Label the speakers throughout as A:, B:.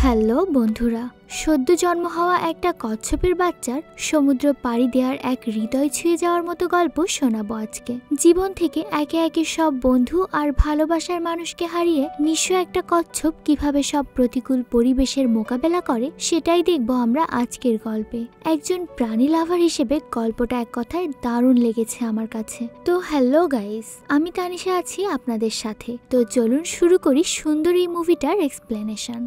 A: Hello বন্ধুরা, সদ্য জন্ম হওয়া একটা কচ্ছপের বাচ্চার সমুদ্র পাড়ি দেওয়ার এক হৃদয় ছুঁয়ে যাওয়ার মতো গল্প শোনাবো আজকে। জীবন থেকে একে একে সব বন্ধু আর ভালোবাসার মানুষকে হারিয়ে নিঃস্ব একটা কচ্ছপ কিভাবে সব প্রতিকূল পরিবেশের মোকাবেলা করে সেটাই দেখবো আমরা আজকের গল্পে। একজন প্রাণী লাভার হিসেবে গল্পটা এক কথায় দারুণ লেগেছে আমার কাছে। তো হ্যালো গাইস, আমি তানিশা আছি আপনাদের সাথে। তো চলুন শুরু করি সুন্দর এই মুভিটার এক্সপ্লেনেশন।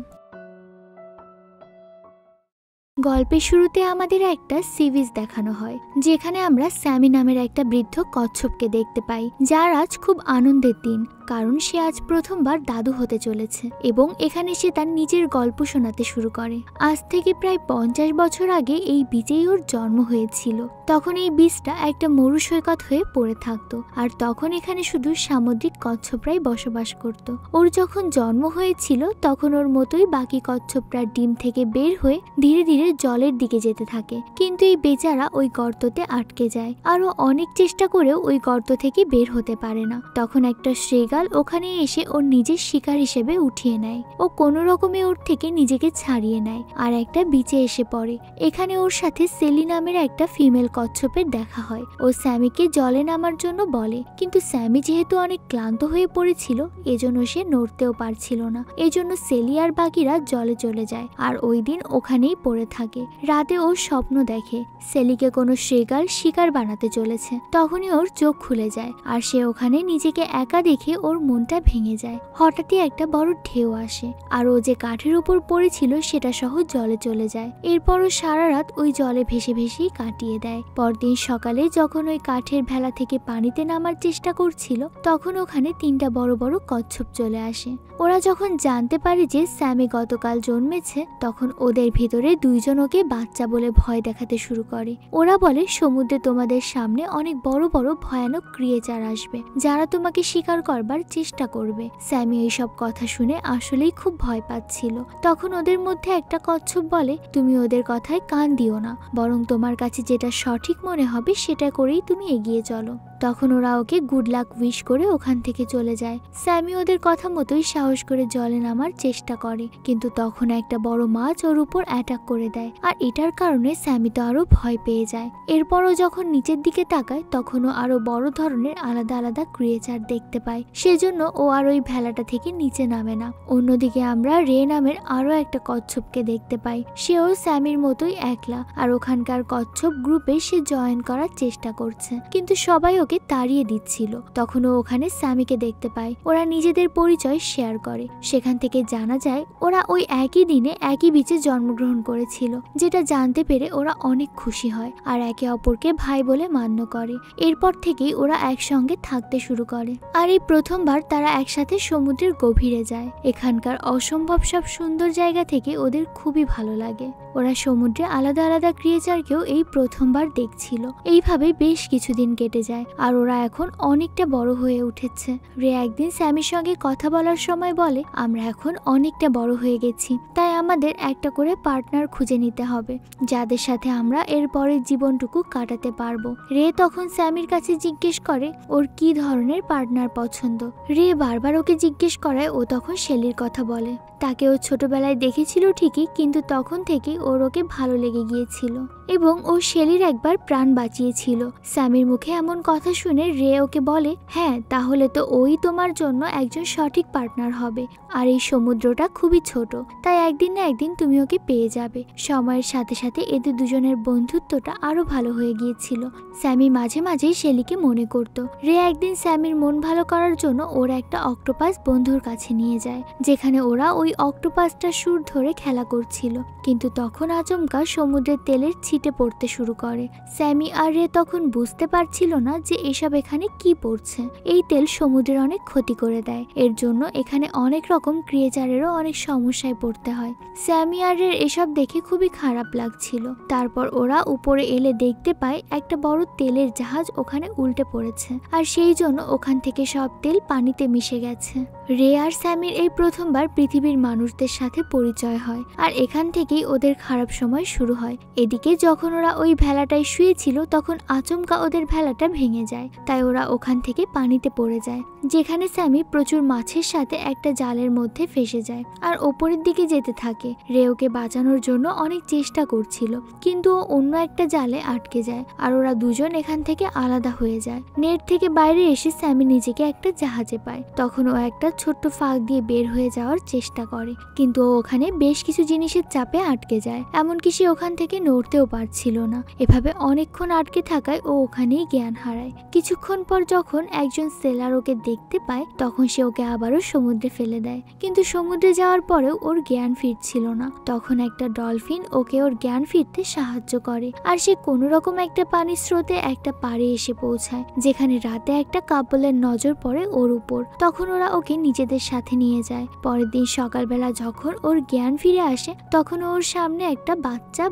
A: গল্পের শুরুতে আমাদের একটা সি বিচ দেখানো হয়, যেখানে আমরা স্যামি নামের একটা বৃদ্ধ কচ্ছপকে দেখতে পাই, যার আজ খুব আনন্দের দিন, কারণ সে আজ প্রথমবার দাদু হতে চলেছে এবং এখানে সে তার নিজের গল্প শোনাতে শুরু করে। আজ থেকে প্রায় 50 বছর আগে এই বীচেই ওর জন্ম হয়েছিল। তখন এই বীচটা একটা মরু সৈকত হয়ে পড়ে থাকতো, আর তখন এখানে শুধু সামুদ্রিক কচ্ছপরাই বসবাস করত। ওর যখন জন্ম হয়েছিল তখন ওর মতোই বাকি কচ্ছপরা ডিম থেকে বের হয়ে ধীরে ধীরে জলের দিকে যেতে থাকে, কিন্তু এই বেচারা ওই গর্ততে আটকে যায়। আরো অনেক চেষ্টা করেও ওই গর্ত থেকে বের হতে পারে না। তখন একটা শ্রীগাল ওখানে এসে ওর নিজের শিকার হিসেবে উঠিয়ে নেয়। ও কোনো রকমে ওর থেকে নিজেকে ছাড়িয়ে নেয় আর একটা বিচে এসে পড়ে। এখানে ওর সাথে সেলি নামের একটা ফিমেল কচ্ছপের দেখা হয়। ও স্যামিকে জলে নামার জন্য বলে, কিন্তু স্যামি যেহেতু অনেক ক্লান্ত হয়ে পড়েছিল এজন্য সে নড়তেও পারছিল না। এজন্য সেলি আর বাকিরা জলে চলে যায় আর ওই দিন ওখানেই পড়ে থাকে। রাতে ও স্বপ্ন দেখে সেলিকে কোনো শ্রীগাল শিকার বানাতে চলেছে। তখনই ওর চোখ খুলে যায় আর সে ওখানে নিজেকে একা দেখে ওর মনটা ভেঙে যায়। হঠাৎই একটা বড় ঢেউ আসে আর ও যে কাঠের উপর পড়েছিল সেটা সহ জলে চলে যায়। এরপরও সারা রাত ওই জলে ভেসে ভেসেই কাটিয়ে দেয়। পরদিন সকালে যখন ওই কাঠের ভেলা থেকে পানিতে নামার চেষ্টা করছিল তখন ওখানে 3টা বড় বড় কচ্ছপ চলে আসে। ওরা যখন জানতে পারে যে স্যামি গতকাল জন্মেছে তখন ওদের ভিতরে 2 জন ওকে বাচ্চা বলে ভয় দেখাতে শুরু করে। ওরা বলে সমুদ্রে তোমাদের সামনে অনেক বড় বড় ভয়ানক ক্রিয়েচার আসবে যারা তোমাকে শিকার করবার চেষ্টা করবে। স্যামি এইসব কথা শুনে আসলেই খুব ভয় পাচ্ছিল। তখন ওদের মধ্যে একটা কচ্ছপ বলে, তুমি ওদের কথায় কান দিও না, বরং তোমার কাছে যেটা সঠিক মনে হবে সেটা করেই তুমি এগিয়ে চলো। তখন ওরা ওকে গুড লাক উইশ করে ওখান থেকে চলে যায়। স্যামি ওদের কথা মতোই সাহস করে জলে নামার চেষ্টা করে, কিন্তু তখন একটা বড় মাছ ওর উপর অ্যাটাক করে দেয় আর এটার কারণে স্যামি তো আরো ভয় পেয়ে যায়। এরপরও যখন নিচের দিকে তাকায় তখনও আরো বড় ধরনের আলাদা আলাদা ক্রিয়েচার দেখতে পায়, সেজন্য ও আর ওই ভেলাটা থেকে নিচে নামে না। অন্যদিকে আমরা রে নামের আরো একটা কচ্ছপকে দেখতে পাই। সেও স্যামির মতোই একলা আর ওখানকার কচ্ছপ গ্রুপে সে জয়েন করার চেষ্টা করছে, কিন্তু সবাই ওকে তাড়িয়ে দিচ্ছিল। তখন ও ওখানে স্যামিকে দেখতে পায়। ওরা নিজেদের পরিচয় শেয়ার করে। সেখান থেকে জানা যায় ওরা ওই একই দিনে একই বিচে জন্মগ্রহণ করেছিল, যেটা জানতে পেরে ওরা অনেক খুশি হয় আর একে অপরকে ভাই বলে মান্য করে। এরপর থেকেই ওরা একসঙ্গে থাকতে শুরু করে আর এই প্রথমবার তারা একসাথে সমুদ্রের গভীরে যায়। এখানকার অসম্ভব সব সুন্দর জায়গা থেকে ওদের খুবই ভালো লাগে। ওরা সমুদ্রে আলাদা আলাদা ক্রিয়েচারকেও এই প্রথমবার দেখছিল। এইভাবে বেশ কিছুদিন কেটে যায় আর ওরা এখন অনেকটা বড় হয়ে উঠেছে। রে একদিন স্যামির সঙ্গে কথা বলার সময় বলে, আমরা এখন অনেকটা বড় হয়ে গেছি, তাই আমাদের একটা করে পার্টনার খুঁজে নিতে হবে যাদের সাথে আমরা এর পরের জীবনটুকু কাটাতে পারবো। রে তখন স্যামির কাছে জিজ্ঞেস করে ওর কি ধরনের পার্টনার পছন্দ। রে বারবার ওকে জিজ্ঞেস করায় ও তখন শেলির কথা বলে। তাকে ও ছোটবেলায় দেখেছিল ঠিকই, কিন্তু তখন থেকেই ওর ওকে ভালো লেগে গিয়েছিল এবং ও শেলির একবার প্রাণ বাঁচিয়েছিল। স্যামির মুখে এমন কথা শুনে রে ওকে বলে, হ্যাঁ তাহলে তো ওই তোমার জন্য একজন সঠিক পার্টনার হবে। আর এই সমুদ্রটা খুবই ছোট, তাই একদিন না একদিন তুমি ওকে পেয়ে যাবে। সময়ের সাথে সাথে এদের দুজনের বন্ধুত্বটা আরো ভালো হয়ে গিয়েছিল। স্যামি মাঝে মাঝেই শেলিকে মনে করত। রে একদিন স্যামির মন ভালো করার জন্য ওর একটা অক্টোপাস বন্ধুর কাছে নিয়ে যায়, যেখানে ওরা ওই অক্টোপাসটা সুর ধরে খেলা করছিল। কিন্তু তখন আচমকা সমুদ্রের তেলের ছিটে পড়তে শুরু করে। স্যামি আর রে তখন বুঝতে পারছিল না যে এসব এখানে কি পড়ছে। এই তেল সমুদ্রের অনেক ক্ষতি করে দেয়, এর জন্য এখানে অনেক রকম ক্রিয়েচারেরও অনেক সমস্যায় পড়তে হয়। স্যামি আর রের এসব দেখে খুবই খারাপ লাগছিল। তারপর ওরা উপরে এলে দেখতে পায় একটা বড় তেলের জাহাজ ওখানে উল্টে পড়েছে আর সেই জন্য ওখান থেকে সব তেল পানিতে মিশে গেছে। রে আর স্যামির এই প্রথমবার পৃথিবীর মানুষদের সাথে পরিচয় হয় আর এখান থেকেই ওদের খারাপ সময় শুরু হয়। এদিকে যখন ওরা ওই ভেলাটায় শুয়েছিল তখন আচমকা ওদের ভেলাটা ভেঙে যায়, তাই ওরা ওখান থেকে পানিতে পড়ে যায়, যেখানে স্যামি প্রচুর মাছের সাথে একটা জালের মধ্যে ফেসে যায় আর ওপরের দিকে যেতে থাকে। রেওকে বাঁচানোর জন্য অনেক চেষ্টা করছিল, কিন্তু ও অন্য একটা জালে আটকে যায় আর ওরা দুজন এখান থেকে আলাদা হয়ে যায়। নেট থেকে বাইরে এসে স্যামি নিজেকে একটা জাহাজে পায়। তখন ও একটা ছোট্ট ফাঁক দিয়ে বের হয়ে যাওয়ার চেষ্টা করে, কিন্তু ও ওখানে বেশ কিছু জিনিসের চাপে আটকে যায়, এমনকি সে ওখান থেকে নড়তেও পারছিল না। এভাবে অনেকক্ষণ আটকে থাকায় ও ওখানেই জ্ঞান হারায়। কিছুক্ষণ পর যখন একজন সেলার ওকে দেখতে পায়, তখন সে ওকে আবারও সমুদ্রে ফেলে দেয়, কিন্তু সমুদ্রে যাওয়ার পরেও ওর জ্ঞান ফিরছিল না। তখন একটা ডলফিন ওকে ওর জ্ঞান ফিরতে সাহায্য করে আর সে কোনো রকম একটা পানির স্রোতে একটা পাড়ে এসে পৌঁছায়, যেখানে রাতে একটা কাপলের নজর পড়ে ওর উপর। তখন ওরা ওকে নিজেদের সাথে নিয়ে যায়। পরের দিন সকালবেলা যখন ওর জ্ঞান ফিরে আসে, তখন ওর সামনে একটা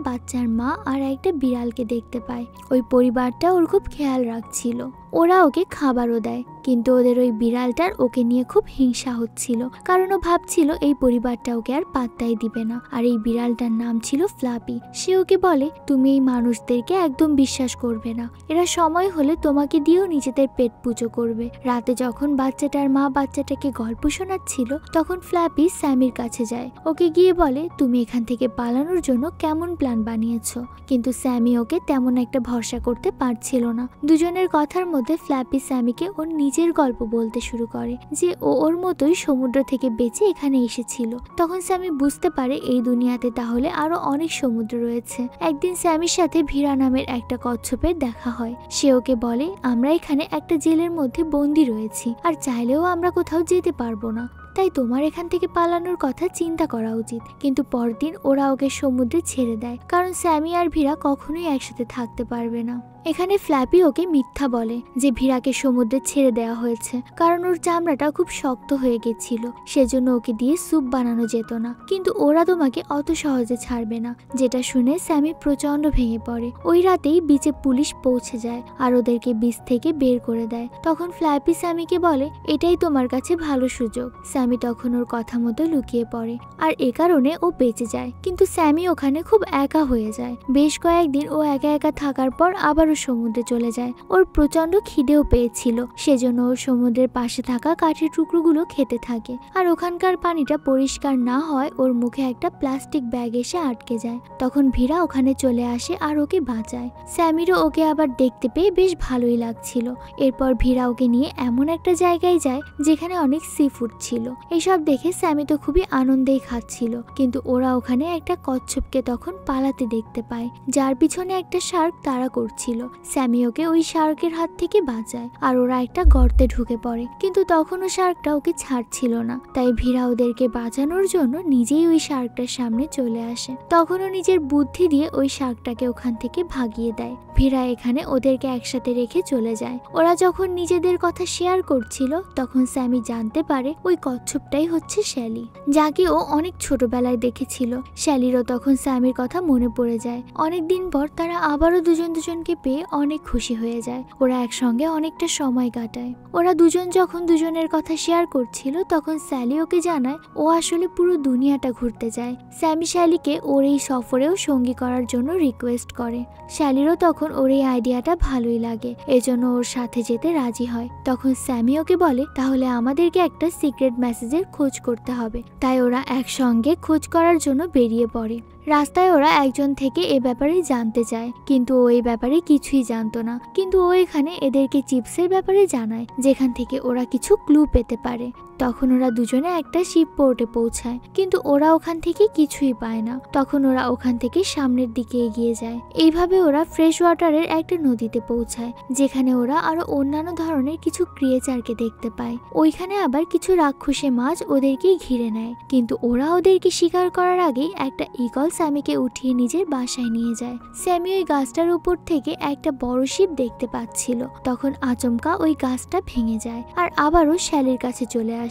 A: বাচ্চার মা আর একটা বিড়ালকে দেখতে পায়। ওই পরিবারটা ওর খুব খেয়াল রাখছিল, ওরা ওকে খাবারও দেয়, কিন্তু ওদের ওই বিড়ালটার ওকে নিয়ে খুব হিংসা হচ্ছিল, কারণ ও ভাবছিল এই পরিবারটা ওকে আর পাত্তাই দিবে না। আর এই বিড়ালটার নাম ছিল ফ্লাপি। সে ওকে বলে, তুমি এই মানুষদেরকে একদম বিশ্বাস করবে না, এরা সময় হলে তোমাকে দিয়েও নিজেদের পেট পুজো করবে। রাতে যখন বাচ্চাটার মা বাচ্চাটাকে গল্প শোনাচ্ছিল, তখন ফ্লাপি স্যামির কাছে যায়, ওকে গিয়ে বলে, তুমি এখান থেকে পালানোর জন্য কেমন প্ল্যান বানিয়েছো। কিন্তু স্যামি ওকে তেমন একটা ভরসা করতে পারছিল না। দুজনের কথার মধ্যে ফ্ল্যাপি স্যামিকে ওর নিজের গল্প বলতে শুরু করে, যে ও ওর মতোই সমুদ্র থেকে বেঁচে এখানে এসেছিল। তখন স্যামি বুঝতে পারে এই দুনিয়াতে তাহলে আরো অনেক সমুদ্র রয়েছে। একদিন স্যামির সাথে ভীরা নামের একটা কচ্ছপের দেখা হয়। সে ওকে বলে, আমরা এখানে একটা জেলের মধ্যে বন্দি রয়েছি আর চাইলেও আমরা কোথাও যেতে পারবো না, তাই তোমার এখান থেকে পালানোর কথা চিন্তা করা উচিত। কিন্তু পরদিন ওরা ওকে সমুদ্রে ছেড়ে দেয়, কারণ স্যামি আর ভীরা কখনোই একসাথে থাকতে পারবে না। এখানে ফ্ল্যাপি ওকে মিথ্যা বলে যে ভীরাকে সমুদ্রে ছেড়ে দেওয়া হয়েছে, কারণ ওর চামড়াটা খুব শক্ত হয়ে গেছিল, সেজন্য ওকে দিয়ে স্যুপ বানানো যেত না। কিন্তু ওরা তোমাকে অত সহজে ছাড়বে না। যেটা শুনে স্যামি প্রচন্ড ভেঙে পড়ে। ওই রাতেই বিচে পুলিশ পৌঁছে যায় আর ওদেরকে বিচ থেকে বের করে দেয়। তখন ফ্ল্যাপি স্যামিকে বলে, এটাই তোমার কাছে ভালো সুযোগ। স্যামি তখন ওর কথা মতো লুকিয়ে পড়ে আর এ কারণে ও বেঁচে যায়। কিন্তু স্যামি ওখানে খুব একা হয়ে যায়। বেশ কয়েকদিন ও একা একা থাকার পর আবারও সমুদ্রে চলে যায়। ওর প্রচন্ড খিদেও পেয়েছিল, সেজন্য ও সমুদ্রের পাশে থাকা কাঠের টুকরোগুলো খেতে থাকে। আর ওখানকার পানিটা পরিষ্কার না হয় ওর মুখে একটা প্লাস্টিক ব্যাগ এসে আটকে যায়। তখন ভীরা ওখানে চলে আসে আর ওকে বাঁচায়। স্যামিরও ওকে আবার দেখতে পেয়ে বেশ ভালোই লাগছিল। এরপর ভীরা ওকে নিয়ে এমন একটা জায়গায় যায় যেখানে অনেক সি ফুড ছিল। এসব দেখে স্যামি তো খুবই আনন্দেই খাচ্ছিল, কিন্তু ওরা ওখানে একটা কচ্ছপকে তখন পালাতে দেখতে পায়, যার পিছনে একটা শার্ক তাড়া করছিল। স্যামি ওকে ওই শার্কের হাত থেকে বাঁচায় আর ওরা একটা গর্তে ঢুকে পড়ে, কিন্তু তখনও শার্কটা ওকে ছাড়ছিল না। তাই ভীরা ওদেরকে বাঁচানোর জন্য নিজেই ওই শার্কটার সামনে চলে আসে। তখনও নিজের বুদ্ধি দিয়ে ওই শার্কটাকে ওখান থেকে ভাগিয়ে দেয়। ভীরা এখানে ওদেরকে একসাথে রেখে চলে যায়। ওরা যখন নিজেদের কথা শেয়ার করছিল, তখন স্যামি জানতে পারে ওই কচ্ছপটাই হচ্ছে শ্যালি, যাকে ও অনেক ছোটবেলায় দেখেছিল। শ্যালিরও তখন স্যামির কথা মনে পড়ে যায়। অনেকদিন পর তারা আবারও দুজনকে পেয়ে অনেক খুশি হয়ে যায়। ওরা একসঙ্গে অনেকটা সময় কাটায়। ওরা দুজন যখন দুজনের কথা শেয়ার করছিল, তখন স্যালি ওকে জানায় ও আসলে পুরো দুনিয়াটা ঘুরতে যায়। স্যামি শ্যালিকে ওর এই সফরেও সঙ্গী করার জন্য রিকোয়েস্ট করে। শ্যালিরও তখন ওর এই আইডিয়াটা ভালোই লাগে, এজন্য ওর সাথে যেতে রাজি হয়। তখন স্যামি ওকে বলে, তাহলে আমাদেরকে একটা সিক্রেট মেসেজের খোঁজ করতে হবে। তাই ওরা একসঙ্গে খোঁজ করার জন্য বেরিয়ে পড়ে। রাস্তায় ওরা একজন থেকে এ ব্যাপারে জানতে চায়, কিন্তু ও এই ব্যাপারে কিছুই জানতো না। কিন্তু ও এখানে এদেরকে চিপসের ব্যাপারে জানায়, যেখান থেকে ওরা কিছু ক্লু পেতে পারে। তখন ওরা দুজনে একটা শিপ পোর্টে পৌঁছায়, কিন্তু ওরা ওখান থেকে কিছুই পায় না। তখন ওরা ওখান থেকে সামনের দিকে এগিয়ে যায়। এইভাবে ওরা ফ্রেশ ওয়াটারের একটা নদীতে পৌঁছায়, যেখানে ওরা আরো অন্যান্য ধরনের কিছু ক্রিয়েচারকে দেখতে পায়। ওইখানে আবার কিছু রাক্ষসে মাছ ওদেরকেই ঘিরে নেয়, কিন্তু ওরা ওদেরকে শিকার করার আগেই একটা ঈগল স্যামিকে উঠিয়ে নিজের বাসায় নিয়ে যায়। স্যামি ওই গাছটার উপর থেকে একটা বড় শিপ দেখতে পাচ্ছিল। তখন আচমকা ওই গাছটা ভেঙে যায় আর আবারও শ্যালির কাছে চলে আসে।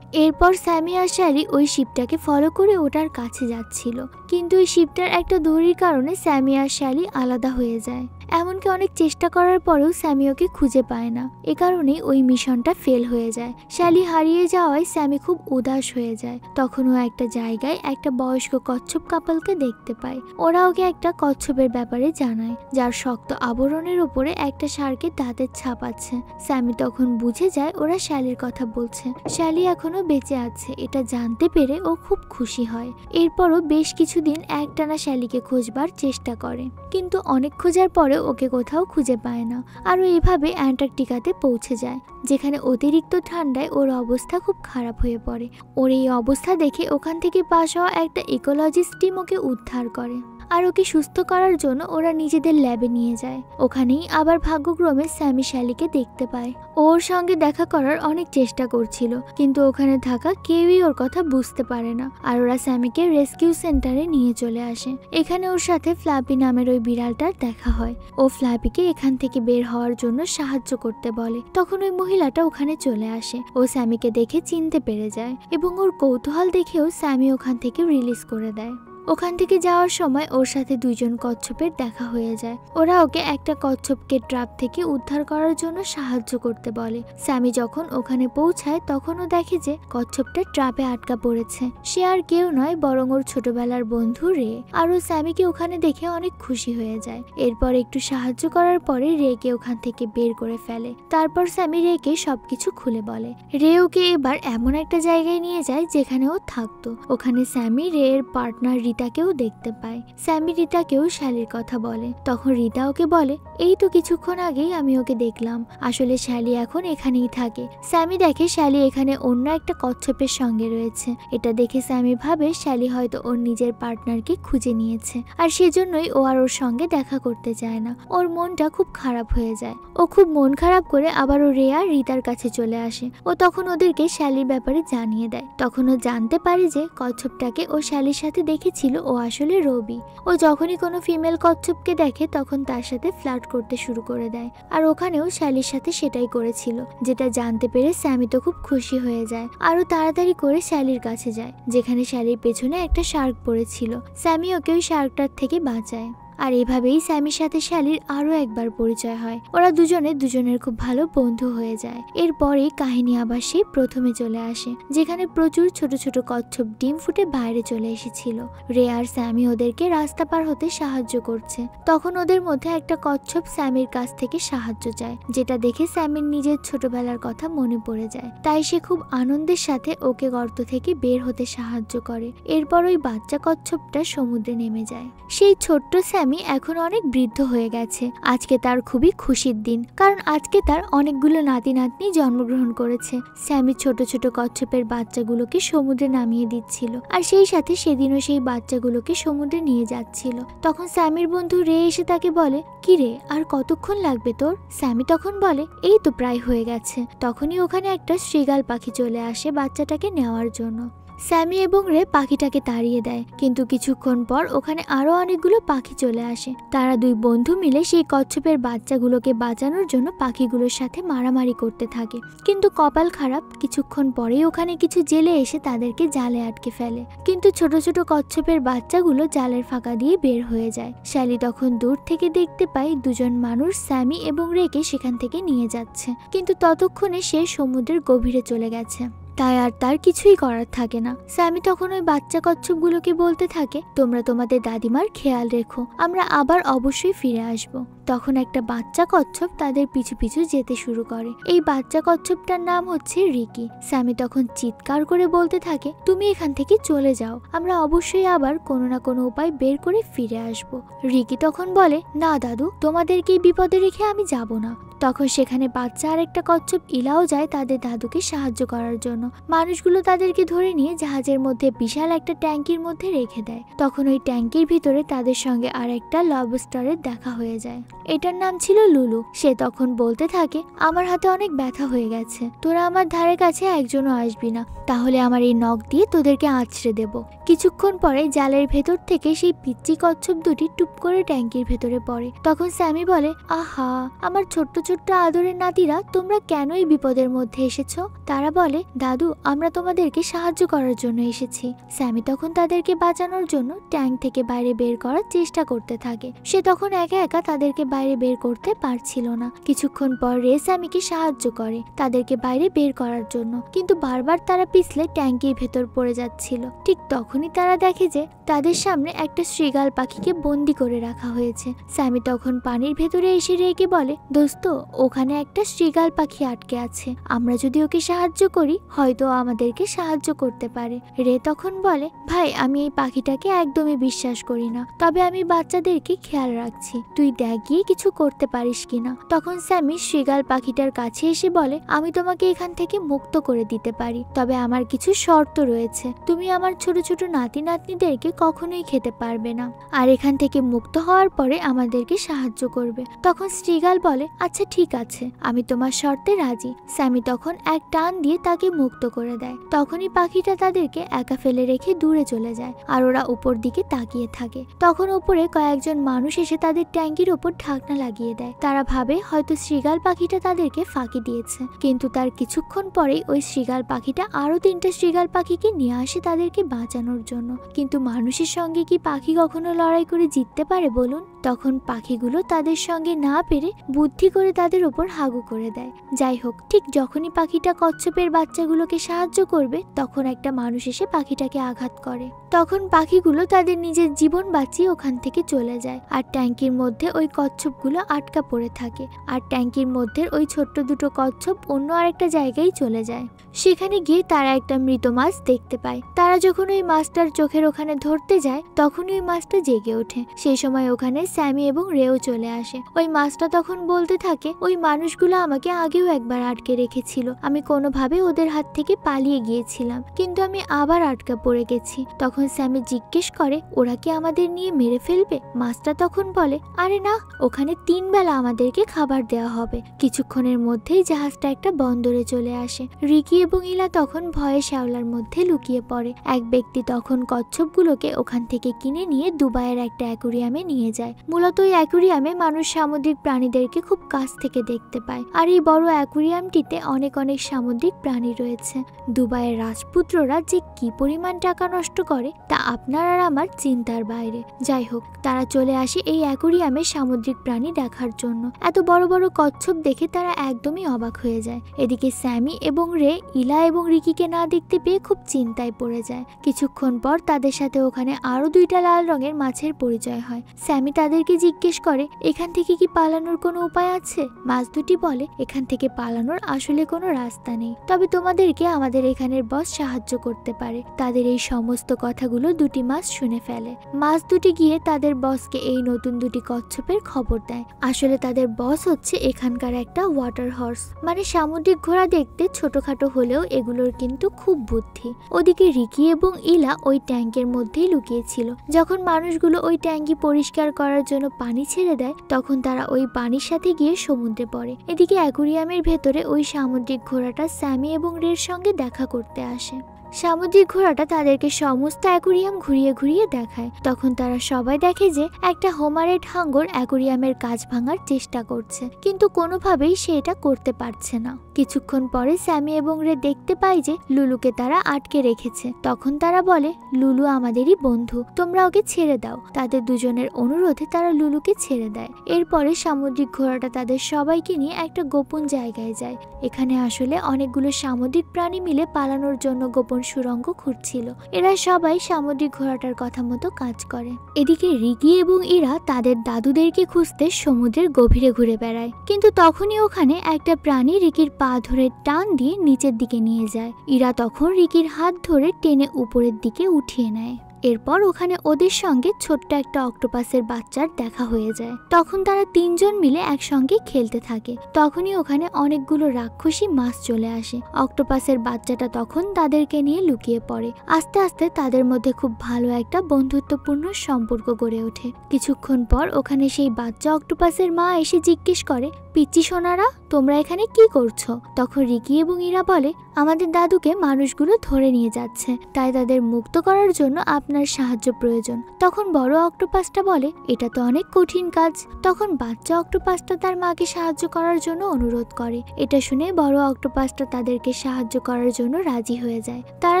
A: এরপর স্যামি আর শ্যালি ওই শিপটাকে ফলো করে ওটার কাছে যাচ্ছিল, কিন্তু ওই শিপটার একটা দড়ির কারণে স্যামি আর শ্যালি আলাদা হয়ে যায়। এমনকি অনেক চেষ্টা করার পরেও স্যামি ওকে খুঁজে পায় না। এ কারণেই ওই মিশনটা ফেল হয়ে যায়। শ্যালি হারিয়ে যাওয়ায় স্যামি খুব উদাস হয়ে যায়। তখন ও একটা জায়গায় একটা বয়স্ক কচ্ছপ কাপলকে দেখতে পায়। ওরা ওকে একটা কচ্ছপের ব্যাপারে জানায়, যার শক্ত আবরণের উপরে একটা শার্কের দাঁতের ছাপ আছে। স্যামি তখন বুঝে যায় ওরা শ্যালির কথা বলছে। শ্যালি এখনো বেঁচে আছে এটা জানতে পেরে ও খুব খুশি হয়। এরপরও বেশ কিছুদিন একটানা শ্যালিকে খোঁজবার চেষ্টা করে, কিন্তু অনেক খোঁজার পরে ওকে কোথাও খুঁজে পায় না। আর ও এভাবে অ্যান্টার্কটিকাতে পৌঁছে যায়, যেখানে অতিরিক্ত ঠান্ডায় ওর অবস্থা খুব খারাপ হয়ে পড়ে। ওর এই অবস্থা দেখে ওখান থেকে পাশ হওয়া একটা ইকোলজিস্ট টিম ওকে উদ্ধার করে আর ওকে সুস্থ করার জন্য ওরা নিজেদের ল্যাবে নিয়ে যায়। ওখানেই আবার ভাগ্যক্রমে স্যামি শ্যালিকে দেখতে পায়। ওর সঙ্গে দেখা করার অনেক চেষ্টা করছিল, কিন্তু ওখানে থাকা কেউই ওর কথা বুঝতে পারে না। আর ওরা স্যামিকে রেস্কিউ সেন্টারে নিয়ে চলে আসে। এখানে ওর সাথে ফ্লাপি নামের ওই বিড়ালটার দেখা হয়। ও ফ্লাপিকে এখান থেকে বের হওয়ার জন্য সাহায্য করতে বলে। তখন ওই মহিলাটা ওখানে চলে আসে। ও স্যামিকে দেখে চিনতে পেরে যায় এবং ওর কৌতূহল দেখেও স্যামি ওখান থেকে রিলিজ করে দেয়। ওখান থেকে যাওয়ার সময় ওর সাথে দুইজন কচ্ছপের দেখা হয়ে যায়। ওরা ওকে একটা কচ্ছপকে ট্রাপ থেকে উদ্ধার করার জন্য সাহায্য করতে বলে। স্যামি যখন ওখানে পৌঁছায় তখনও দেখে যে কচ্ছপটা ট্রাপে আটকা পড়েছে। সে আর কেউ নয় বরং ওর ছোটবেলার বন্ধু রে। আর ও স্যামিকে ওখানে দেখে অনেক খুশি হয়ে যায়। এরপর একটু সাহায্য করার পরে রেকে ওখান থেকে বের করে ফেলে। তারপর স্যামি রেকে সবকিছু খুলে বলে। রে ওকে এবার এমন একটা জায়গায় নিয়ে যায় যেখানে ও থাকতো। ওখানে স্যামি রে এর পার্টনার রিতাকেও দেখতে পায়। স্যামি রিতাকেও শ্যালির কথা বলে। তখন রিতা ওকে বলে, এই তো কিছুক্ষণ আগেই আমি ওকে দেখলাম, আসলে শ্যালি এখন এখানেই থাকে। স্যামি দেখে শ্যালি এখানে অন্য একটা কচ্ছপের সঙ্গে রয়েছে। এটা দেখে স্যামি ভাবে শ্যালি হয়তো ওর নিজের পার্টনারকে খুঁজে নিয়েছে, আর সেজন্যই ও আর ওর সঙ্গে দেখা করতে চায় না। ওর মনটা খুব খারাপ হয়ে যায়। ও খুব মন খারাপ করে আবার ও রে আর রিতার কাছে চলে আসে। ও তখন ওদেরকে শ্যালির ব্যাপারে জানিয়ে দেয়। তখন ও জানতে পারে যে কচ্ছপটাকে ও শ্যালির সাথে দেখেছিল ও আসলে রবি। ও যখনই কোনো ফিমেল কচ্ছপকে দেখে তখন তার সাথে ফ্লার্ট করতে শুরু করে দেয়। আর ওখানেও শ্যালির সাথে সেটাই করেছিল, যেটা জানতে পেরে স্যামি তো খুব খুশি হয়ে যায়। আরো তাড়াতাড়ি করে শ্যালির কাছে যায়, যেখানে শ্যালির পেছনে একটা শার্ক পড়েছিল। স্যামি ওকে ওই শার্কটার থেকে বাঁচায়। আর এভাবেই স্যামির সাথে শ্যালির আরো একবার পরিচয় হয়। ওরা দুজনে দুজনের খুব ভালো বন্ধু হয়ে যায়। এরপরেই কাহিনী আবার সেই প্রথমে চলে আসে, যেখানে প্রচুর ছোট ছোট কচ্ছপ ডিম ফুটে বাইরে চলে এসেছিল। রে আর স্যামি ওদেরকে রাস্তা পার হতে সাহায্য করছে। তখন ওদের মধ্যে একটা কচ্ছপ স্যামির কাছ থেকে সাহায্য চায়, যেটা দেখে স্যামির নিজের ছোটবেলার কথা মনে পড়ে যায়। তাই সে খুব আনন্দের সাথে ওকে গর্ত থেকে বের হতে সাহায্য করে। এরপর ওই বাচ্চা কচ্ছপটা সমুদ্রে নেমে যায়। সেই ছোট্ট স্যামি এখন অনেক বৃদ্ধ হয়ে গেছে। আজকে তার খুবই খুশির দিন, কারণ আজকে তার অনেকগুলো নাতি নাতনি জন্মগ্রহণ করেছে। স্যামি ছোট ছোট কচ্ছপের বাচ্চাগুলোকে সমুদ্রে নামিয়ে দিচ্ছিল, আর সেই সাথে সেদিনও সেই বাচ্চাগুলোকে সমুদ্রে নিয়ে যাচ্ছিল। তখন স্যামির বন্ধু রে এসে তাকে বলে, কি রে, আর কতক্ষণ লাগবে তোর? স্যামি তখন বলে, এই তো প্রায় হয়ে গেছে। তখনই ওখানে একটা শৃগাল পাখি চলে আসে বাচ্চাটাকে নেওয়ার জন্য। স্যামি এবং রে পাখিটাকে তাড়িয়ে দেয়, কিন্তু কিছুক্ষণ পর ওখানে আরো অনেকগুলো পাখি চলে আসে। তারা দুই বন্ধু মিলে সেই কচ্ছপের বাচ্চাগুলোকে বাঁচানোর জন্য পাখিগুলোর সাথে মারামারি করতে থাকে। কিন্তু কপাল খারাপ, কিছুক্ষণ পরেই ওখানে কিছু জেলে এসে তাদেরকে জালে আটকে ফেলে। কিন্তু ছোট ছোট কচ্ছপের বাচ্চাগুলো জালের ফাঁকা দিয়ে বের হয়ে যায়। শ্যালি তখন দূর থেকে দেখতে পায় দুজন মানুষ স্যামি এবং রেকে সেখান থেকে নিয়ে যাচ্ছে, কিন্তু ততক্ষণে সে সমুদ্রের গভীরে চলে গেছে। তাই আর তার কিছুই করার থাকে না। স্যামি তখন ওই বাচ্চা কচ্ছপগুলোকে বলতে থাকে, তোমরা তোমাদের দাদিমার খেয়াল রেখো, আমরা আবার অবশ্যই ফিরে আসব। তখন একটা বাচ্চা কচ্ছপ তাদের পিছু পিছু যেতে শুরু করে। এই বাচ্চা কচ্ছপটার নাম হচ্ছে রিকি। স্যামি তখন চিৎকার করে বলতে থাকে, তুমি এখান থেকে চলে যাও, আমরা অবশ্যই আবার কোনো না কোনো উপায় বের করে ফিরে আসব। রিকি তখন বলে, না দাদু, তোমাদেরকে এই বিপদে রেখে আমি যাব না। তখন সেখানে বাচ্চা আর একটা কচ্ছপ ইলাও যায় তাদের দাদুকে সাহায্য করার জন্য। মানুষগুলো তাদেরকে ধরে নিয়ে জাহাজের মধ্যে বিশাল একটা ট্যাঙ্কির মধ্যে রেখে দেয়। তখন ওই ট্যাঙ্কির ভিতরে তাদের সঙ্গে আর একটা লবস্টারের দেখা হয়ে যায়। এটার নাম ছিল লুলু। সে তখন বলতে থাকে, আমার হাতে অনেক ব্যথা হয়ে গেছে, তোরা আমার ধারে কাছে একজনও আসবি না, তাহলে আমার এই নখ দিয়ে তোদেরকে আঁচড়ে দেব। কিছুক্ষণ পরে জালের ভেতর থেকে সেই পিচ্চি কচ্ছপ দুটি টুপ করে ট্যাঙ্কির ভেতরে পড়ে। তখন স্যামি বলে, আহা, আমার ছোট্ট ছোট্ট আদরের নাতিরা, তোমরা কেন এই বিপদের মধ্যে এসেছো? তারা বলে, দাদু, আমরা তোমাদেরকে সাহায্য করার জন্য এসেছি। স্যামি তখন তাদেরকে বাঁচানোর জন্য ট্যাঙ্ক থেকে বাইরে বের করার চেষ্টা করতে থাকে। সে তখন একা একা তাদেরকে বাইরে বের করতে পারছিল না। কিছুক্ষণ পর রে স্যামিকে সাহায্য করে তাদেরকে বাইরে বের করার জন্য, কিন্তু বারবার তারা পিছলে ট্যাঙ্কির ভেতর পড়ে যাচ্ছিল। ঠিক তখনই তারা দেখে যে তাদের সামনে একটা শৃগাল পাখিকে বন্দি করে রাখা হয়েছে। স্যামি তখন পানির ভেতরে এসে রেগে বলে, দোস্ত, ওখানে একটা শৃগাল পাখি আটকে আছে, আমরা যদি ওকে সাহায্য করি হয়তো আমাদেরকে সাহায্য করতে পারে। রে তখন বলে, ভাই, আমি এই পাখিটাকে একদমই বিশ্বাস করি না, তবে আমি বাচ্চাদেরকে খেয়াল রাখছি, তুই দেখ গিয়ে কিছু করতে পারিস কিনা। তখন স্যামি শৃগাল পাখিটার কাছে এসে বলে, আমি তোমাকে এখান থেকে মুক্ত করে দিতে পারি, তবে আমার কিছু শর্ত রয়েছে। তুমি আমার ছোট ছোট নাতি নাতনিদেরকে কখনোই খেতে পারবে না, আর এখান থেকে মুক্ত হওয়ার পরে আমাদেরকে সাহায্য করবে। তখন শৃগাল বলে, আচ্ছা ঠিক আছে, আমি তোমার শর্তে রাজি। স্যামি তখন এক টান দিয়ে তাকে মুক্ত করে দেয়। তখনই পাখিটা তাদেরকে একা ফেলে রেখে দূরে চলে যায়, আর ওরা উপর দিকে তাকিয়ে থাকে। তখন উপরে কয়েকজন মানুষ এসে তাদের ট্যাঙ্কির ওপর ঢাকনা লাগিয়ে দেয়। তারা ভাবে হয়তো শৃগাল পাখিটা তাদেরকে ফাঁকি দিয়েছে, কিন্তু তার কিছুক্ষণ পরেই ওই শৃগাল পাখিটা আরো 3টা শৃগাল পাখিকে নিয়ে আসে তাদেরকে বাঁচানোর জন্য। কিন্তু মানুষের সঙ্গে কি পাখি কখনো লড়াই করে জিততে পারে বলুন? তখন পাখিগুলো তাদের সঙ্গে না পেরে বুদ্ধি করে তাদের উপর হাগু করে দেয়। যাই হোক, ঠিক যখনই পাখিটা কচ্ছপের বাচ্চাগুলোকে সাহায্য করবে তখন একটা মানুষ এসে পাখিটাকে আঘাত করে। তখন পাখিগুলো তাদের নিজের জীবন বাঁচিয়ে ওখান থেকে চলে যায়, আর ট্যাঙ্কির মধ্যে ওই কচ্ছপগুলো আটকা পড়ে থাকে। আর ট্যাঙ্কির মধ্যে ওই ছোট্ট দুটো কচ্ছপ অন্য আরেকটা জায়গায় চলে যায়। সেখানে গিয়ে তারা একটা মৃত মাছ দেখতে পায়। তারা যখন ওই মাছটার চোখের ওখানে ধরতে যায় তখন ওই মাছটা জেগে ওঠে। সেই সময় ওখানে স্যামি এবং রেও চলে আসে। ওই মাছটা তখন বলতে থাকে, ওই মানুষগুলো আমাকে আগেও একবার আটকে রেখেছিল, আমি কোনোভাবে ওদের হাত থেকে পালিয়ে গিয়েছিলাম, কিন্তু আমি আবার আটকা পড়ে গেছি। তখন স্যামি জিজ্ঞেস করে, ওরা কি আমাদের নিয়ে মেরে ফেলবে? মাছটা তখন বলে, আরে না, ওখানে 3 বেলা আমাদেরকে খাবার দেওয়া হবে। কিছুক্ষণের মধ্যেই জাহাজটা একটা বন্দরে চলে আসে। রিকি এবং ইলা তখন ভয়ে শ্যাওলার মধ্যে লুকিয়ে পড়ে। এক ব্যক্তি তখন কচ্ছপগুলোকে ওখান থেকে কিনে নিয়ে দুবাইয়ের একটা অ্যাকুরিয়ামে নিয়ে যায়। মূলত ওই অ্যাকুরিয়ামে মানুষ সামুদ্রিক প্রাণীদেরকে খুব কাছ থেকে দেখতে পায়, আর এই বড় অ্যাকুরিয়ামটিতে অনেক অনেক সামুদ্রিক প্রাণী রয়েছে। দুবাইয়ের রাজপুত্ররা যে কি পরিমাণ টাকা নষ্ট করে তা আপনার আর আমার চিন্তার বাইরে। যাই হোক, তারা চলে আসে এই অ্যাকুরিয়ামে সামুদ্রিক প্রাণী দেখার জন্য। এত বড় বড় কচ্ছপ দেখে তারা একদমই অবাক হয়ে যায়। এদিকে স্যামি এবং রে ইলা এবং রিকিকে না দেখতে পেয়ে খুব চিন্তায় পড়ে যায়। কিছুক্ষণ পর তাদের সাথে ওখানে আরো 2টা লাল রঙের মাছের পরিচয় হয়। স্যামি তাদেরকে জিজ্ঞেস করে, এখান থেকে কি পালানোর কোনো উপায় আছে? মাছ দুটি বলে, এখান থেকে পালানোর আসলে কোনো রাস্তা নেই, তবে তোমাদেরকে আমাদের এখানের বস সাহায্য করতে পারে। তাদের এই সমস্ত কথাগুলো দুটি মাছ শুনে ফেলে। মাছ দুটি গিয়ে তাদের বসকে এই নতুন 2টি কচ্ছপের খবর দেয়। আসলে তাদের বস হচ্ছে এখানকার একটা ওয়াটার হর্স, মানে সামুদ্রিক ঘোড়া। দেখতে ছোটখাটো হলেও এগুলোর কিন্তু খুব বুদ্ধি। ওদিকে রিকি এবং ইলা ওই ট্যাঙ্কের মধ্যেই লুকিয়েছিল। যখন মানুষগুলো ওই ট্যাঙ্কি পরিষ্কার করার জন্য পানি ছেড়ে দেয় তখন তারা ওই পানির সাথে গিয়ে সমুদ্রে পড়ে। এদিকে অ্যাকুরিয়ামের ভেতরে ওই সামুদ্রিক ঘোড়াটা স্যামি এবং রের সঙ্গে দেখা করতে আসে। সামুদ্রিক ঘোড়াটা তাদেরকে সমস্ত অ্যাকুরিয়াম ঘুরিয়ে ঘুরিয়ে দেখায়। তখন তারা সবাই দেখে যে একটা হোমারেড হাঙ্গর অ্যাকুরিয়ামের কাঁচ ভাঙার চেষ্টা করছে, কিন্তু কোনোভাবেই সে এটা করতে পারছে না। কিছুক্ষণ পরে স্যামি এবং রে দেখতে পায় যে লুলুকে তারা আটকে রেখেছে। তখন তারা বলে, লুলু আমাদেরই বন্ধু, তোমরা ওকে ছেড়ে দাও। তাদের দুজনের অনুরোধে তারা লুলুকে ছেড়ে দেয়। এরপরে সামুদ্রিক ঘোড়াটা তাদের সবাইকে নিয়ে একটা গোপন জায়গায় যায়। এখানে আসলে অনেকগুলো সামুদ্রিক প্রাণী মিলে পালানোর জন্য গোপন সুড়ঙ্গ খুঁড়ছিল। এরা সবাই সামুদ্রিক ঘোড়াটার কথা মতো কাজ করে। এদিকে রিকি এবং ইরা তাদের দাদুদেরকে খুঁজতে সমুদ্রের গভীরে ঘুরে বেড়ায়, কিন্তু তখনই ওখানে একটা প্রাণী রিকির পা ধরে টান দিয়ে নিচের দিকে নিয়ে যায়। ইরা তখন রিকির হাত ধরে টেনে উপরের দিকে উঠিয়ে নেয়। এরপর ওখানে ওদের সঙ্গে ছোট্ট একটা অক্টোপাসের বাচ্চার দেখা হয়ে যায়। তখন তারা 3 জন মিলে একসঙ্গে খেলতে থাকে। তখনই ওখানে অনেকগুলো রাক্ষসী মাছ চলে আসে। অক্টোপাসের বাচ্চাটা তখন তাদেরকে নিয়ে লুকিয়ে পড়ে। আস্তে আস্তে তাদের মধ্যে খুব ভালো একটা বন্ধুত্বপূর্ণ সম্পর্ক গড়ে ওঠে। কিছুক্ষণ পর ওখানে সেই বাচ্চা অক্টোপাসের মা এসে জিজ্ঞেস করে, পিচ্চি সোনারা, তোমরা এখানে কি করছো? তখন রিকি এবং ইরা বলে, আমাদের দাদুকে মানুষগুলো ধরে নিয়ে যাচ্ছে, তাই তাদের মুক্ত করার জন্য আপনার সাহায্য প্রয়োজন। তখন বড় অক্টোপাসটা বলে, এটা তো অনেক কঠিন কাজ। তখন বাচ্চা অক্টোপাসটা তার মাকে সাহায্য করার জন্য অনুরোধ করে। এটা শুনে বড় অক্টোপাসটা তাদেরকে সাহায্য করার জন্য রাজি হয়ে যায়। তারা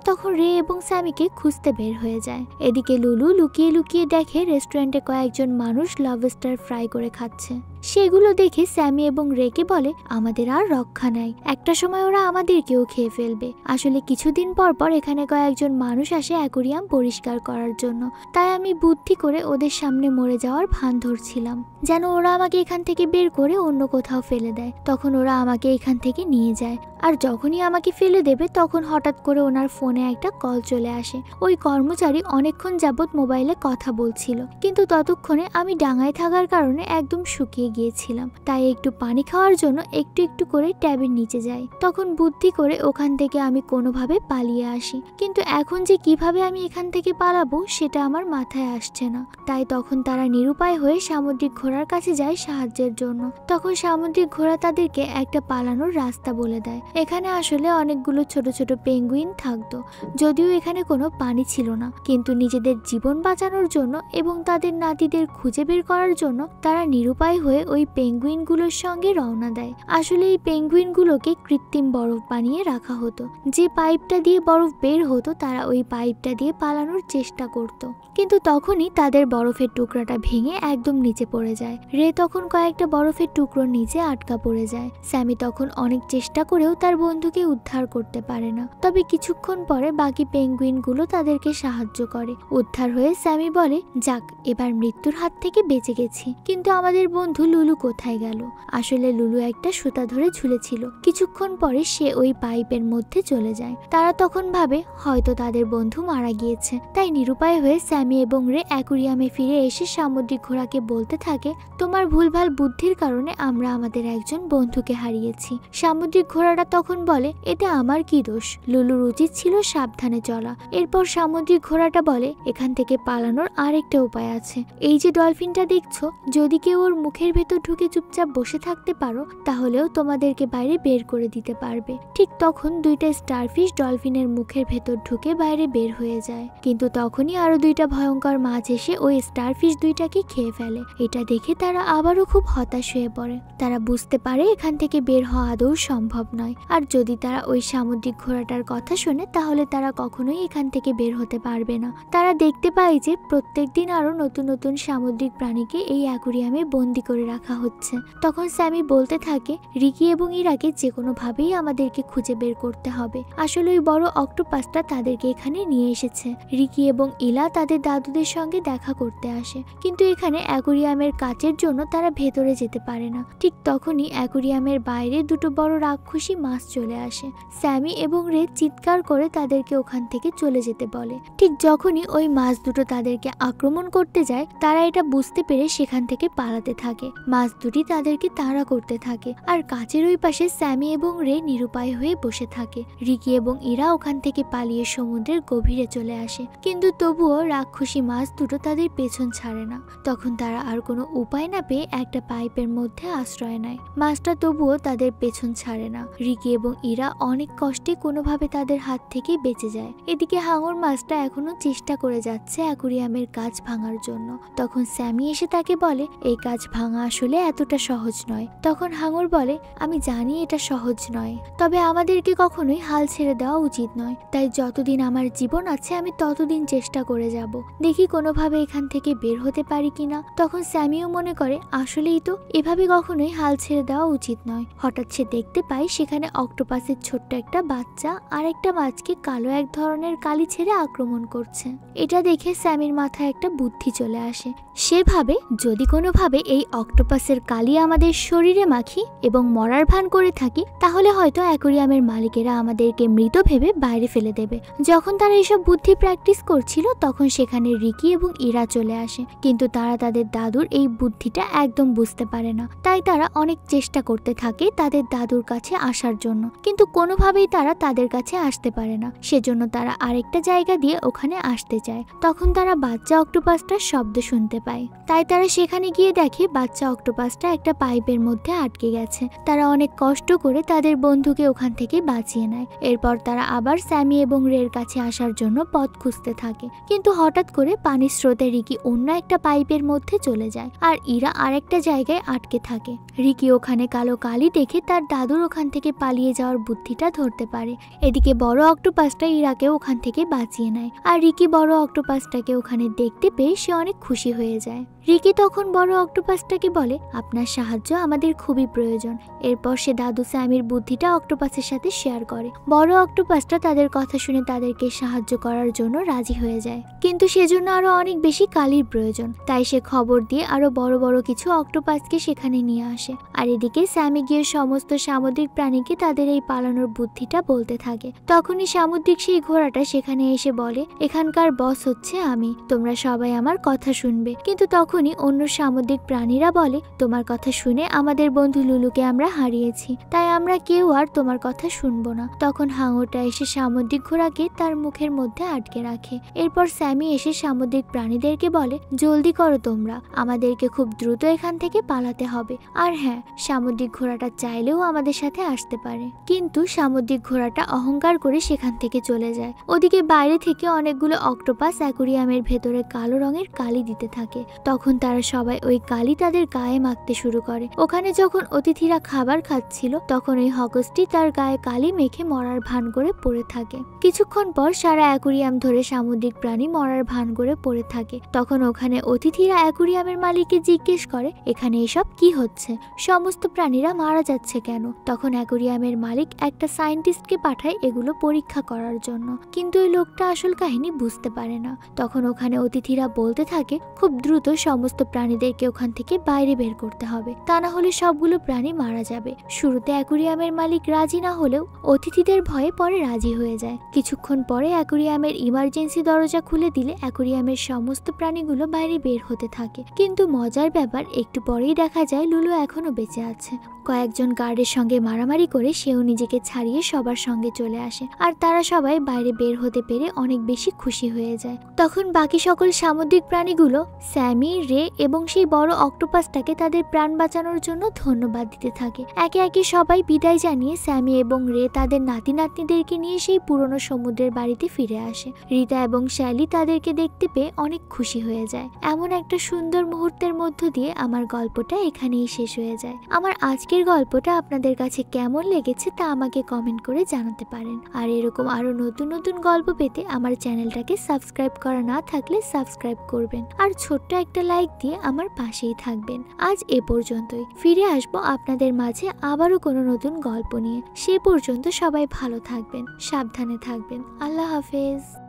A: তখন রে এবং স্যামিকে খুঁজতে বের হয়ে যায়। এদিকে লুলু লুকিয়ে লুকিয়ে দেখে রেস্টুরেন্টে কয়েকজন মানুষ লবস্টার ফ্রাই করে খাচ্ছে। সেগুলো দেখে স্যামি এবং রেকে বলে, আমাদের আর রক্ষা নাই, একটা সময় ওরা আমাদেরকেও খেয়ে ফেলবে। আসলে কিছুদিন পর পর এখানে কয়েকজন মানুষ আসে অ্যাকোয়ারিয়াম পরিষ্কার করার জন্য, তাই আমি বুদ্ধি করে ওদের সামনে মরে যাওয়ার ভান ধরছিলাম, যেন ওরা আমাকে এখান থেকে বের করে অন্য কোথাও ফেলে দেয়। তখন ওরা আমাকে এখান থেকে নিয়ে যায়, আর যখনই আমাকে ফেলে দেবে তখন হঠাৎ করে ওনার ফোনে একটা কল চলে আসে। ওই কর্মচারী অনেকক্ষণ যাবৎ মোবাইলে কথা বলছিল, কিন্তু ততক্ষণে আমি ডাঙায় থাকার কারণে একদম শুকিয়ে গিয়েছিলাম, তাই একটু পানি খাওয়ার জন্য একটু একটু করে ট্যাবের নিচে যাই। তখন বুদ্ধি করে ওখান থেকে আমি কোনোভাবে পালিয়ে আসি, কিন্তু এখন যে কিভাবে আমি এখান থেকে পালাবো সেটা আমার মাথায় আসছে না। তাই তখন তারা নিরুপায় হয়ে সামুদ্রিক ঘোড়ার কাছে যায় সাহায্যের জন্য। তখন সামুদ্রিক ঘোড়া তাদেরকে একটা পালানোর রাস্তা বলে দেয়। এখানে আসলে অনেকগুলো ছোট ছোট পেঙ্গুইন থাকতো, যদিও এখানে কোনো পানি ছিল না, কিন্তু নিজেদের জীবন বাঁচানোর জন্য এবং তাদের নাতিদের খুঁজে বের করার জন্য তারা নিরুপায় হয়ে ওই পেঙ্গুইনগুলোর সঙ্গে রওনা দেয়। আসলে এই পেঙ্গুইনগুলোকে কৃত্রিম বরফ বানিয়ে রাখা হতো। যে পাইপটা দিয়ে বরফ বের হতো তারা ওই পাইপটা দিয়ে পালানোর চেষ্টা করত, কিন্তু তখনই তাদের বরফের টুকরাটা ভেঙে একদম নিচে পড়ে যায়। রে তখন কয়েকটা বরফের টুকরোর নিচে আটকা পড়ে যায়। স্যামি তখন অনেক চেষ্টা করেও তার বন্ধুকে উদ্ধার করতে পারে না, তবে কিছুক্ষণ পরে বাকি পেঙ্গুইনগুলো তাদেরকে সাহায্য করে। উদ্ধার হয়ে স্যামি বলে, যাক, এবার মৃত্যুর হাত থেকে বেঁচে গেছি। কিন্তু আমাদের বন্ধু লুলু কোথায় গেল? আসলে লুলু একটা সুতা ধরে ঝুলেছিল। কিছুক্ষণ পরে সে ওই পাইপের মধ্যে চলে যায়। তারা তখন ভাবে হয়তো তাদের বন্ধু মারা গিয়েছে, তাই নিরুপায় হয়ে স্যামি এবং রে অ্যাকোয়ারিয়ামে ফিরে এসে সামুদ্রিক ঘোড়াকে বলতে থাকে, তোমার ভুলভাল বুদ্ধির কারণে আমরা আমাদের একজন বন্ধুকে হারিয়েছি। সামুদ্রিক ঘোড়াটা তখন বলে, এতে আমার কি দোষ? লুলুর উচিত ছিল সাবধানে চলা। এরপর সামুদ্রিক ঘোড়াটা বলে, এখান থেকে পালানোর আরেকটা উপায় আছে। এই যে ডলফিনটা দেখছো, যদি কেউ ওর মুখের ভেতর ঢুকে চুপচাপ বসে থাকতে পারো তাহলেও তোমাদেরকে বাইরে বের করে দিতে পারবে। ঠিক তখন দুইটা স্টারফিশ ডলফিনের মুখের ভেতর ঢুকে বাইরে বের হয়ে যায়, কিন্তু তখনই আরো দুইটা ভয়ঙ্কর মাছ এসে ওই স্টারফিশ দুইটাকে খেয়ে ফেলে। এটা দেখে তারা আবারও খুব হতাশ হয়ে পড়ে। তারা বুঝতে পারে এখান থেকে বের হওয়া আদৌ সম্ভব নয়, আর যদি তারা ওই সামুদ্রিক ঘোড়াটার কথা শোনে তাহলে তারা কখনোই এখান থেকে বের হতে পারবে না। তারা দেখতে পায় যে প্রত্যেকদিন আরো নতুন নতুন সামুদ্রিক প্রাণীকে এই অ্যাকোয়ারিয়ামে বন্দি করে রাখা হচ্ছে। তখন স্যামি বলতে থাকে, রিকি এবং ইরাকে যে কোনোভাবেই আমাদেরকে খুঁজে বের করতে হবে। আসলে ওই বড় অক্টোপাসটা তাদেরকে এখানে নিয়ে এসেছে। রিকি এবং ইলা তাদের দাদুদের সঙ্গে দেখা করতে আসে, কিন্তু এখানে অ্যাকোয়ারিয়ামের কাচের জন্য তারা ভেতরে যেতে পারে না। ঠিক তখনই অ্যাকোয়ারিয়ামের বাইরে দুটো বড় রাক্ষসী মাছ চলে আসে। স্যামি এবং রে চিৎকার করে তাদেরকে ওখান থেকে চলে যেতে বলে। ঠিক যখনই ওই মাছ দুটো তাদেরকে আক্রমণ করতে যায় তারা এটা বুঝতে পেরে সেখান থেকে পালাতে থাকে। মাছ দুটি তাদেরকে তাড়া করতে থাকে, আর কাচের ওই পাশে স্যামি এবং রে নিরুপায় হয়ে বসে থাকে। রিকি এবং ইরা ওখান থেকে পালিয়ে সমুদ্রের গভীরে চলে আসে, কিন্তু তবুও রাক্ষসী মাছ দুটো তাদের পেছন ছাড়ে না। তখন তারা আর কোনো উপায় না পেয়ে একটা পাইপের মধ্যে আশ্রয় নেয়। মাছটা তবুও তাদের পেছন ছাড়ে না। রিকি এবং ইরা অনেক কষ্টে কোনোভাবে তাদের হাত থেকে বেঁচে যায়। এদিকে হাঙর মাছটা এখনো চেষ্টা করে যাচ্ছে অ্যাকোয়ারিয়ামের কাচ ভাঙার জন্য। তখন স্যামি এসে তাকে বলে, এই কাচ ভাঙা আসলে এতটা সহজ নয়। তখন হাঙর বলে, আমি জানি এটা সহজ নয়, তবে আমাদেরকে কখনোই হাল ছেড়ে দেওয়া উচিত নয়। তাই যতদিন আমার জীবন আছে আমি ততদিন চেষ্টা করে যাব, দেখি কোনোভাবে এখান থেকে বের হতে পারি কিনা। তখন স্যামিও মনে করে আসলেই তো এভাবে কখনোই হাল ছেড়ে দেওয়া উচিত নয়। হঠাৎ সে দেখতে পায় সেখানে অক্টোপাসের ছোট্ট একটা বাচ্চা আর একটা মাছকে কালো এক ধরনের কালি ছেড়ে আক্রমণ করছে। এটা দেখে স্যামির মাথায় একটা বুদ্ধি চলে আসে। সে ভাবে, যদি কোনোভাবে এই অক্টোপাসের কালি আমাদের শরীরে মাখি এবং মরার ভান করে থাকি তাহলে হয়তো অ্যাকোয়ারিয়ামের মালিকেরা আমাদেরকে মৃত ভেবে বাইরে ফেলে দেবে। যখন তারা এইসব বুদ্ধি প্র্যাকটিস করছিল তখন সেখানে রিকি এবং ইরা চলে আসে, কিন্তু তারা তাদের দাদুর এই বুদ্ধিটা একদম বুঝতে পারে না। তাই তারা অনেক চেষ্টা করতে থাকে তাদের দাদুর কাছে আসার আসার জন্য, কিন্তু কোনোভাবেই তারা তাদের কাছে আসতে পারে না। সেজন্য তারা আরেকটা জায়গা দিয়ে ওখানে আসতে চায়। তখন তারা বাচ্চা অক্টোপাসটার শব্দ শুনতে পায়, তাই তারা সেখানে গিয়ে দেখে বাচ্চা অক্টোপাসটা একটা পাইপের মধ্যে আটকে গেছে। তারা অনেক কষ্ট করে তাদের বন্ধুকে ওখান থেকে বাঁচিয়ে নেয়। এরপর তারা আবার স্যামি এবং রের কাছে আসার জন্য পথ খুঁজতে থাকে, কিন্তু হঠাৎ করে পানির স্রোতে রিকি অন্য একটা পাইপের মধ্যে চলে যায় আর ইরা আরেকটা জায়গায় আটকে থাকে। রিকি ওখানে কালো কালি দেখে তার দাদুর ওখান থেকে পালিয়ে যাওয়ার বুদ্ধিটা ধরতে পারে। এদিকে বড় অক্টোপাসটা ইরাকে ওখান থেকে বাঁচিয়ে নেয়, আর রিকি বড় অক্টোপাসটাকে ওখানে দেখতে পেয়ে সে অনেক খুশি হয়ে যায়। রিকি তখন বড় অক্টোপাসটাকে বলে, আপনার সাহায্য আমাদের খুবই প্রয়োজন। এরপর সে দাদু স্যামির বুদ্ধিটা অক্টোপাসের সাথে শেয়ার করে। বড় অক্টোপাসটা তাদের কথা শুনে তাদেরকে সাহায্য করার জন্য রাজি হয়ে যায়, কিন্তু সেজন্য আরো অনেক বেশি কালির প্রয়োজন। তাই সে খবর দিয়ে আরো বড় বড় কিছু অক্টোপাসকে সেখানে নিয়ে আসে। আর এদিকে স্যামি গিয়ে সমস্ত সামুদ্রিক প্রাণীকে তাদের এই পালানোর বুদ্ধিটা বলতে থাকে। তখনই সামুদ্রিক সেই ঘোড়াটা সেখানে এসে বলে, এখানকার বস হচ্ছে আমি, তোমরা সবাই আমার কথা শুনবে। কিন্তু তখনই অন্য সামুদ্রিক প্রাণীরা বলে, তোমার কথা শুনে আমাদের বন্ধু লুলুকে আমরা হারিয়েছি, তাই আমরা কেউ আর তোমার কথা শুনবো না। তখন হাঙরটা এসে সামুদ্রিক ঘোড়াকে তার মুখের মধ্যে আটকে রাখে। এরপর স্যামি এসে সামুদ্রিক প্রাণীদেরকে বলে, জলদি করো তোমরা, আমাদেরকে খুব দ্রুত এখান থেকে পালাতে হবে। আর হ্যাঁ, সামুদ্রিক ঘোড়াটা চাইলেও আমাদের সাথে আসতে পারে। কিন্তু সামুদ্রিক ঘোড়াটা অহংকার করে সেখান থেকে চলে যায়। ওদিকে বাইরে থেকে অনেকগুলো অক্টোপাস অ্যাকুরিয়ামের ভেতরে কালো রঙের কালি দিতে থাকে। তখন তারা সবাই ওই কালি তাদের গায়ে মাখতে শুরু করে। ওখানে যখন অতিথিরা খাবার খাচ্ছিল তখন ওই হকসটি তার গায়ে কালি মেখে মরার ভান করে পড়ে থাকে। কিছুক্ষণ পর সারা অ্যাকুরিয়াম ধরে সামুদ্রিক প্রাণী মরার ভান করে পড়ে থাকে। তখন ওখানে অতিথিরা অ্যাকুরিয়ামের মালিককে জিজ্ঞেস করে, এখানে এসব কি হচ্ছে, সমস্ত প্রাণীরা মারা যাচ্ছে কেন? তখন অ্যাকুরিয়ামের মালিক একটা সায়েন্টিস্টকে পাঠায় এগুলো পরীক্ষা করার জন্য, কিন্তু ওই লোকটা আসল কাহিনী বুঝতে পারে না। তখন ওখানে অতিথিরা বলতে থাকে, খুব দ্রুত সমস্ত প্রাণীদেরকে ওখান থেকে বাইরে বের করতে হবে, তা না হলে সবগুলো প্রাণী মারা যাবে। শুরুতে অ্যাকুরিয়ামের মালিক রাজি না হলেও অতিথিদের ভয়ে পরে রাজি হয়ে যায়। কিছুক্ষণ পরে অ্যাকুরিয়ামের ইমার্জেন্সি দরজা খুলে দিলে অ্যাকুরিয়ামের সমস্ত প্রাণীগুলো বাইরে বের হতে থাকে। কিন্তু মজার ব্যাপার, একটু পরেই দেখা যায় লুলু এখনো বেঁচে আছে। কয়েকজন গার্ডের সঙ্গে মারামারি করে সেও নিজেকে ছাড়িয়ে সবার সঙ্গে চলে আসে, আর তারা সবাই বাইরে বের হতে পেরে অনেক বেশি খুশি হয়ে যায়। তখন বাকি সকল সামুদ্রিক প্রাণীগুলো স্যামি, রে এবং সেই বড় অক্টোপাসটাকে তাদের প্রাণ বাঁচানোর জন্য ধন্যবাদ দিতে থাকে। একে একে সবাই বিদায় জানিয়ে স্যামি এবং রে তাদের নাতি নাতনিদেরকে নিয়ে সেই পুরনো সমুদ্রের বাড়িতে ফিরে আসে। রিতা এবং শ্যালি তাদেরকে দেখতে পেয়ে অনেক খুশি হয়ে যায়। এমন একটা সুন্দর মুহূর্তের মধ্য দিয়ে আমার গল্পটা এখানেই শেষ হয়ে যায়। আমার আজকের গল্পটা আপনাদের কাছে কেমন লেগেছে তা আমাকে কমেন্ট করে জানাতে পারেন। আর এরকম আরো নতুন নতুন গল্প পেতে আমার চ্যানেলটাকে সাবস্ক্রাইব করা না থাকলে সাবস্ক্রাইব করবেন, আর ছোট্ট একটা লাইক দিয়ে আমার পাশেই থাকবেন। আজ এ পর্যন্তই, ফিরে আসবো আপনাদের মাঝে আবারও কোনো নতুন গল্প নিয়ে। সে পর্যন্ত সবাই ভালো থাকবেন, সাবধানে থাকবেন। আল্লাহ হাফেজ।